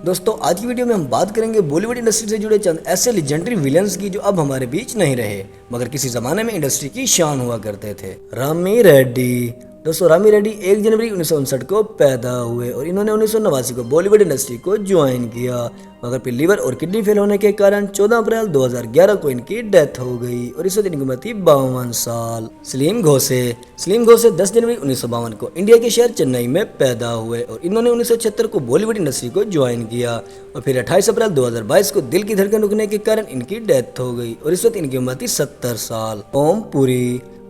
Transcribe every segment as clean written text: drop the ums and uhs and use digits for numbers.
दोस्तों आज की वीडियो में हम बात करेंगे बॉलीवुड इंडस्ट्री से जुड़े चंद ऐसे लेजेंडरी विलन्स की जो अब हमारे बीच नहीं रहे मगर किसी जमाने में इंडस्ट्री की शान हुआ करते थे। रामी रेड्डी। दोस्तों रामी रेड्डी 1 जनवरी 1959 को पैदा हुए और इन्होंने 1989 को बॉलीवुड इंडस्ट्री को ज्वाइन किया, मगर फिर लीवर और किडनी फेल होने के कारण 14 अप्रैल 2011 को इनकी डेथ हो गई और इस वक्त इनकी उम्र थी 52 साल। सलीम घोषे 10 जनवरी 1952 को इंडिया के शहर चेन्नई में पैदा हुए और इन्होंने 1976 को बॉलीवुड इंडस्ट्री को ज्वाइन किया और फिर 28 अप्रैल 2022 को दिल की धड़कन रुकने के कारण इनकी डेथ हो गई और इस वक्त इनकी उम्र थी 70 साल।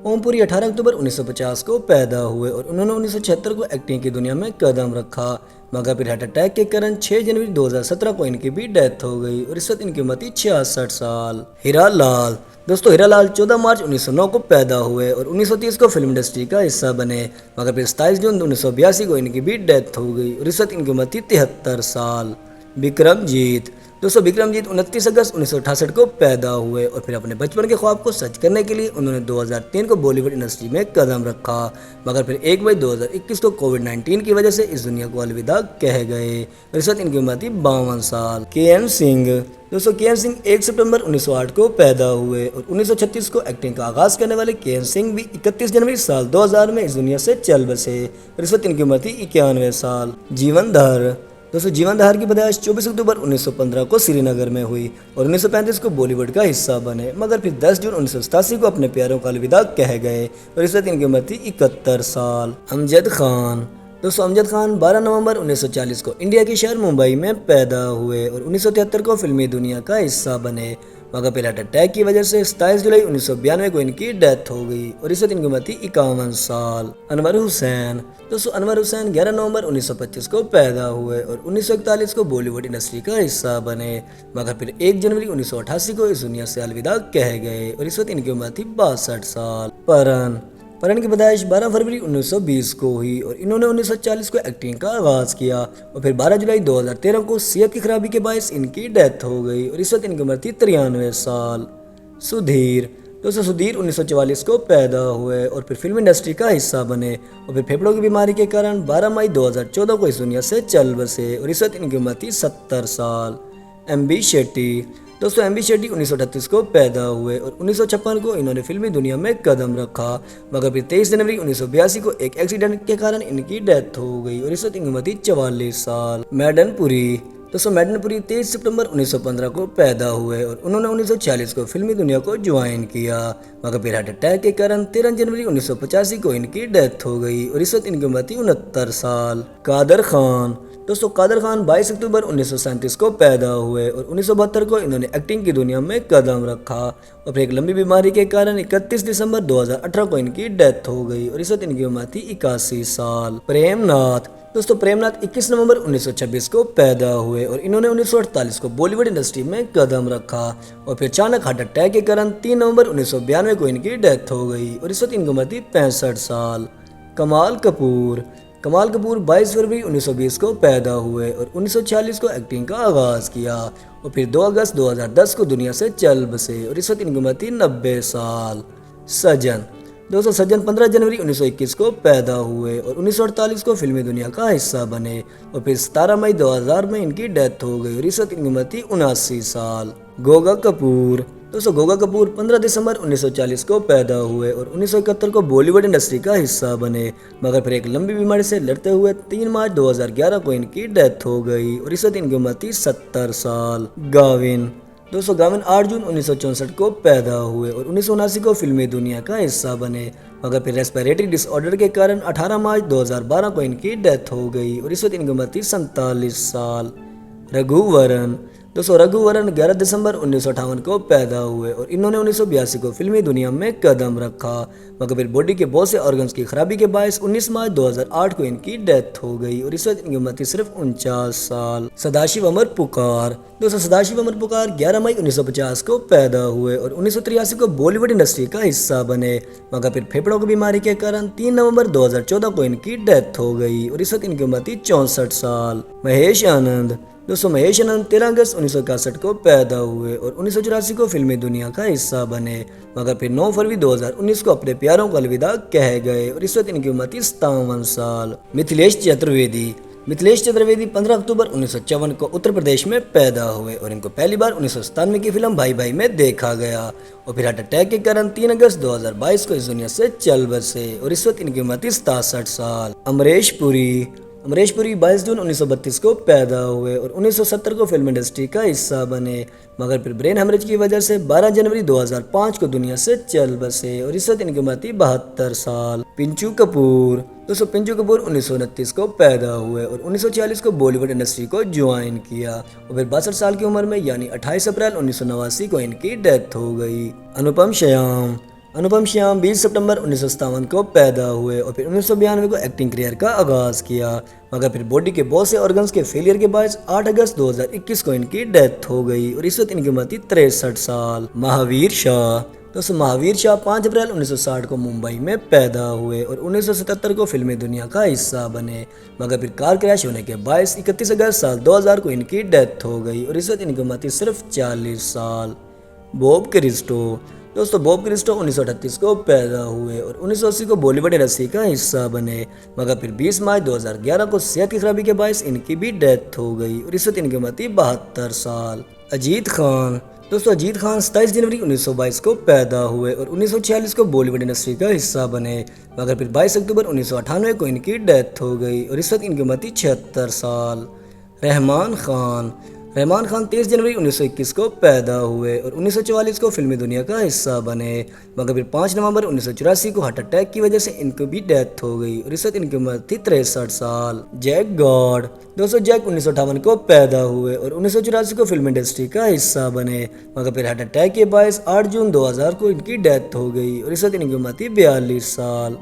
ओम पुरी 18 अक्टूबर 1950 को पैदा हुए और उन्होंने 1976 को एक्टिंग की दुनिया में कदम रखा, मगर फिर हार्ट अटैक के कारण 6 जनवरी 2017 को इनकी भी डेथ हो गई और इस वक्त इनकी उम्र थी 66 साल। हीरा लाल। दोस्तों हीरा लाल 14 मार्च 1909 को पैदा हुए और 1930 को फिल्म इंडस्ट्री का हिस्सा बने, मगर फिर 27 जून 1982 को इनकी भी डेथ हो गई और इस वक्त इनकी उम्र थी 73 साल। विक्रमजीत। दोस्तों विक्रमजीत 29 अगस्त 1968 को पैदा हुए और फिर अपने बचपन के ख्वाब को सच करने के लिए उन्होंने 2003 को बॉलीवुड इंडस्ट्री में कदम रखा, मगर फिर 1 मई 2021 को कोविड-19 की वजह से इस दुनिया को अलविदा कह गए और इस वक्त इनकी उम्र थी 52 साल। के.एन. सिंह। दोस्तों के.एन. सिंह 1 सितंबर 1908 को पैदा हुए और 1936 को एक्टिंग का आगाज करने वाले के.एन. सिंह भी 31 जनवरी साल 2000 में इस दुनिया से चल बसे और इस वक्त इनकी उम्र थी 91 साल। जीवनधार। दोस्तों जीवनधार की पैदाइश 24 अक्टूबर 1915 को श्रीनगर में हुई और 1935 को बॉलीवुड का हिस्सा बने, मगर फिर 10 जून 1987 को अपने प्यारों का अलविदा कह गए और इस वक्त इनकी उम्र थी 71 साल। अमजद खान। दोस्तों अमजद खान 12 नवंबर 1940 को इंडिया के शहर मुंबई में पैदा हुए और 1973 को फिल्मी दुनिया का हिस्सा बने, मगर फिर हार्ट अटैक की वजह से 27 जुलाई 1992 को इनकी डेथ हो गई और इस वक्त इनकी उम्र थी 51 साल। अनवर हुसैन। दोस्तों अनवर हुसैन 11 नवंबर 1925 को पैदा हुए और 1941 को बॉलीवुड इंडस्ट्री का हिस्सा बने, मगर फिर 1 जनवरी 1988 को इस दुनिया से अलविदा कह गए और इस वक्त इनकी उम्र थी 62 साल। परन की पैदाइश 12 फरवरी 1920 को हुई और इन्होंने 1940 को एक्टिंग का आगाज किया और फिर 12 जुलाई 2013 को सेहत की खराबी के बायस इनकी डेथ हो गई और इस वक्त इनकी उम्र थी 93 साल। सुधीर। दोस्तों सुधीर 1944 को पैदा हुए और फिर फिल्म इंडस्ट्री का हिस्सा बने और फिर फेफड़ों की बीमारी के कारण 12 मई 2014 को इस दुनिया से चल बसे और इस वक्त इनकी उम्र थी 70 साल। एम.बी. शेट्टी। दोस्तों एम.बी. शेट्टी 1938 को पैदा हुए और 1956 को इन्होंने फिल्मी दुनिया में कदम रखा, मगर फिर 23 जनवरी 1982 को एक एक्सीडेंट के कारण इनकी डेथ हो गई और इस वक्त इनकी उम्र थी 44 साल। मैडनपुरी। दोस्तों मैडनपुरी 23 सितंबर 1915 को पैदा हुए और उन्होंने 1940 को फिल्मी दुनिया को ज्वाइन किया, मगर फिर हार्ट अटैक के कारण 13 जनवरी 1985 को इनकी डेथ हो गई और इस वक्त इनकी उम्र थी 69 साल। कादर खान। दोस्तों कादर खान 22 अक्टूबर 1937 को पैदा हुए और 1972 को इन्होंने एक्टिंग की दुनिया में कदम रखा और फिर एक लंबी बीमारी के कारण 31 दिसंबर 2018 को इनकी डेथ हो गई और इस वक्त इनकी उम्र थी 81 साल। प्रेमनाथ। दोस्तों प्रेमनाथ 21 नवंबर 1926 को पैदा हुए और इन्होंने 1948 को बॉलीवुड इंडस्ट्री में कदम रखा और फिर अचानक हार्ट अटैक के कारण 3 नवंबर 1992 को इनकी डेथ हो गई और इस वक्त इनकी उम्र थी 65 साल। कमाल कपूर। 22 फरवरी 1920 को पैदा हुए और 1946 को एक्टिंग का आगाज किया और फिर 2 अगस्त 2010 को दुनिया से चल बसे और इस वक्त इनकी उम्र थी 90 साल। सजन। दोस्तों सज्जन 15 जनवरी 1921 को पैदा हुए और 1948 को फिल्मी दुनिया का हिस्सा बने और फिर 17 मई 2000 में इनकी डेथ हो गई और इस वक्त इनकी उम्र थी 79 साल। गोगा कपूर। दोस्तों गोगा कपूर 15 दिसंबर 1940 को पैदा हुए और 1971 को बॉलीवुड इंडस्ट्री का हिस्सा बने, मगर फिर एक लंबी बीमारी से लड़ते हुए 3 मार्च 2011 को इनकी डेथ हो गई और इस वक्त इनकी उम्र थी 70 साल। गाविन। दोस्तों गाविन 8 जून 1964 को पैदा हुए और 1979 को फिल्मी दुनिया का हिस्सा बने, मगर फिर रेस्पिरेटरी डिसऑर्डर के कारण 18 मार्च 2012 को इनकी डेथ हो गई और इस वक्त इनकी उम्र थी 47 साल। रघुवरन। दोस्तों रघुवरन 11 दिसंबर 1958 को पैदा हुए और इन्होंने 1982 को फिल्मी दुनिया में कदम रखा, मगर फिर बॉडी के बहुत से ऑर्गन्स की खराबी के बायस 19 मार्च 2008 को इनकी डेथ हो गई और इस वक्त इनकी उम्र थी सिर्फ 49 साल। सदाशिव अमर पुकार। दोस्तों सदाशिव अमर पुकार 11 मई 1950 को पैदा हुए और 1983 को बॉलीवुड इंडस्ट्री का हिस्सा बने, मगर फिर फेफड़ों की बीमारी के कारण 3 नवंबर 2014 को इनकी डेथ हो गई और इस वक्त इनकी उम्र थी 64 साल। महेश आनंद। दोस्तों महेश आनंद 13 अगस्त 1961 को पैदा हुए और 1984 को फिल्मी दुनिया का हिस्सा बने, मगर फिर 9 फरवरी 2019 को अपने प्यारों को अलविदा कह गए और इस वक्त इनकी उम्र थी 57 साल। मिथिलेश चतुर्वेदी। मिथिलेश चतुर्वेदी 15 अक्टूबर 1954 को उत्तर प्रदेश में पैदा हुए और इनको पहली बार 1997 की फिल्म भाई भाई में देखा गया और फिर हार्ट अटैक के कारण 3 अगस्त 2022 को इस दुनिया से चल बसे और इस वक्त इनकी उम्र थी 67 साल। अमरीश पुरी 22 जून 1932 को पैदा हुए और 1970 को फिल्म इंडस्ट्री का हिस्सा बने, मगर फिर ब्रेन हेमरेज की वजह से 12 जनवरी 2005 को दुनिया से चल बसे और इस वक्त इनकी उम्र थी 72 साल। पिंचू कपूर 1929 को पैदा हुए और 1946 को बॉलीवुड इंडस्ट्री को ज्वाइन किया और फिर 62 साल की उम्र में यानी 28 अप्रैल 1989 को इनकी डेथ हो गई। अनुपम श्याम 20 सितंबर 1957 को पैदा हुए और फिर 1992 को एक्टिंग करियर का आगाज किया, मगर फिर बॉडी के बहुत से ऑर्गन्स के फेलियर के बाद 8 अगस्त 2021 को इनकी डेथ हो गई और इस वक्त इनकी उम्र थी 63 साल। महावीर शाह 5 अप्रैल 1960 को मुंबई में पैदा हुए और 1977 को फिल्मी दुनिया का हिस्सा बने, मगर फिर कार क्रैश होने के बाद 31 अगस्त साल 2000 को इनकी डेथ हो गई और इस वक्त इनकी उम्र थी सिर्फ 40 साल। बॉब क्रिस्टो 1938 को पैदा हुए और 1980 को बॉलीवुड इंडस्ट्री का हिस्सा बने, मगर फिर 20 मार्च 2011 को सेहत की खराबी के बायस इनकी भी डेथ हो गई और इस वक्त इनकी उम्र थी 72 साल। अजीत खान 27 जनवरी 1922 को पैदा हुए और 1946 को बॉलीवुड इंडस्ट्री का हिस्सा बने, मगर फिर 22 अक्टूबर 1998 को इनकी डेथ हो गई और इस वक्त इनकी उम्र थी 76 साल। रहमान खान 23 जनवरी 1921 को पैदा हुए और 1944 को फिल्मी दुनिया का हिस्सा बने, मगर फिर 5 नवंबर 1984 को हार्ट अटैक की वजह से इनको भी डेथ हो गई और इस वक्त इनकी उम्र थी 63 साल। जैक 1958 को पैदा हुए और 1984 को फिल्म इंडस्ट्री का हिस्सा बने, मगर फिर हार्ट अटैक के बायस 8 जून 2000 को इनकी डेथ हो गई और इस वक्त इनकी उम्र थी 42 साल।